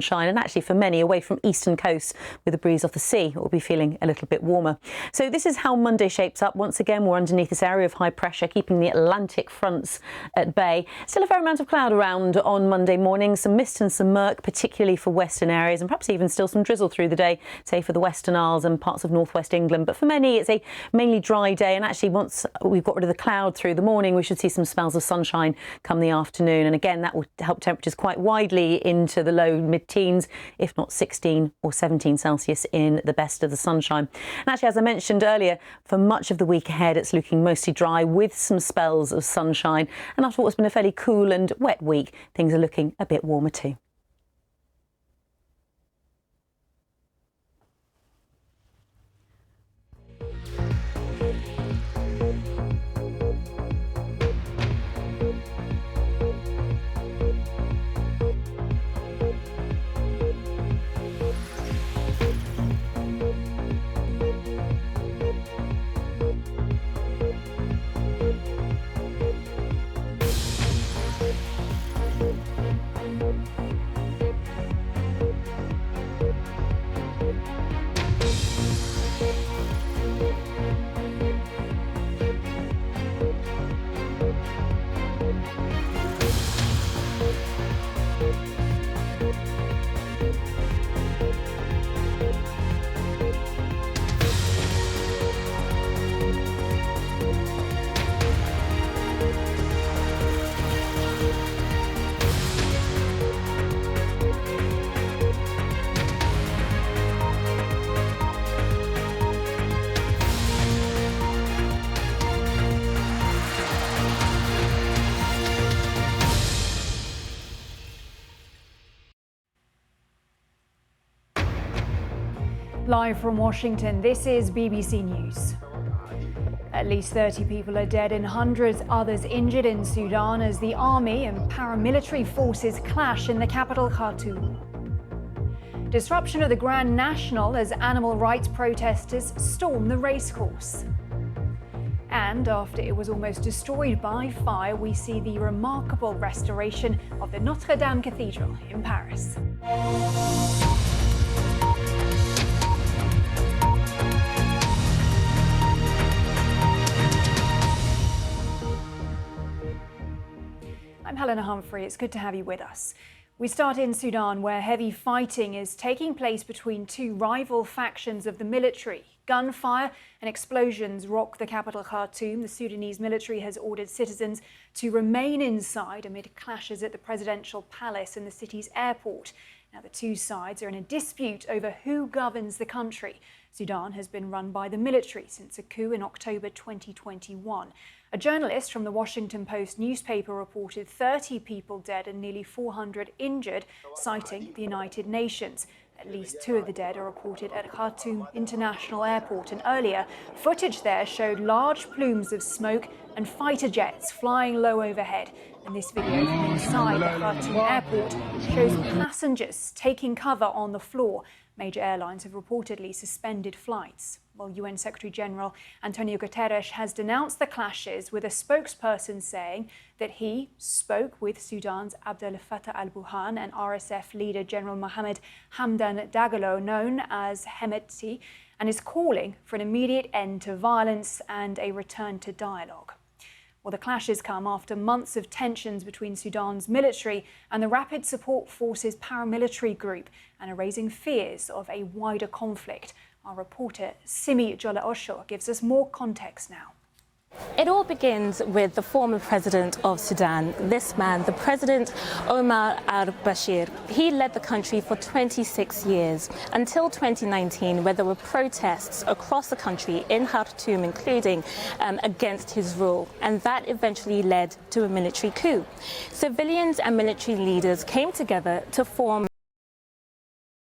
sunshine, and actually for many away from eastern coasts with a breeze off the sea, it will be feeling a little bit warmer. So this is how Monday shapes up. Once again, we're underneath this area of high pressure, keeping the Atlantic fronts at bay. Still a fair amount of cloud around on Monday morning, some mist and some murk, particularly for western areas, and perhaps even still some drizzle through the day, say for the Western Isles and parts of northwest England. But for many, it's a mainly dry day, and actually once we've got rid of the cloud through the morning, we should see some spells of sunshine come the afternoon. And again, that will help temperatures quite widely into the low mid-teens, if not 16 or 17 Celsius in the best of the sunshine. And actually, as I mentioned earlier, for much of the week ahead, it's looking mostly dry with some spells of sunshine. And after what's been a fairly cool and wet week, things are looking a bit warmer too. Live from Washington, this is BBC News. At least 30 people are dead and hundreds others injured in Sudan as the army and paramilitary forces clash in the capital Khartoum. Disruption of the Grand National as animal rights protesters storm the racecourse. And after it was almost destroyed by fire, we see the remarkable restoration of the Notre Dame Cathedral in Paris. I'm Helena Humphrie. It's good to have you with us. We start in Sudan, where heavy fighting is taking place between two rival factions of the military. Gunfire and explosions rock the capital Khartoum. The Sudanese military has ordered citizens to remain inside amid clashes at the presidential palace and the city's airport. Now, the two sides are in a dispute over who governs the country. Sudan has been run by the military since a coup in October 2021. A journalist from the Washington Post newspaper reported 30 people dead and nearly 400 injured, citing the United Nations. At least 2 of the dead are reported at Khartoum International Airport, and earlier, footage there showed large plumes of smoke and fighter jets flying low overhead. And this video from inside the Khartoum airport shows passengers taking cover on the floor. Major airlines have reportedly suspended flights. Well, UN Secretary-General Antonio Guterres has denounced the clashes, with a spokesperson saying that he spoke with Sudan's Abdel Fattah al-Burhan and RSF leader General Mohamed Hamdan Dagalo, known as Hemeti, and is calling for an immediate end to violence and a return to dialogue. Well, the clashes come after months of tensions between Sudan's military and the Rapid Support Forces paramilitary group, and are raising fears of a wider conflict. Our reporter Simi Jola Osho gives us more context now. It all begins with the former president of Sudan, this man, the President Omar al-Bashir. He led the country for 26 years, until 2019, where there were protests across the country in Khartoum, including against his rule. And that eventually led to a military coup. Civilians and military leaders came together to form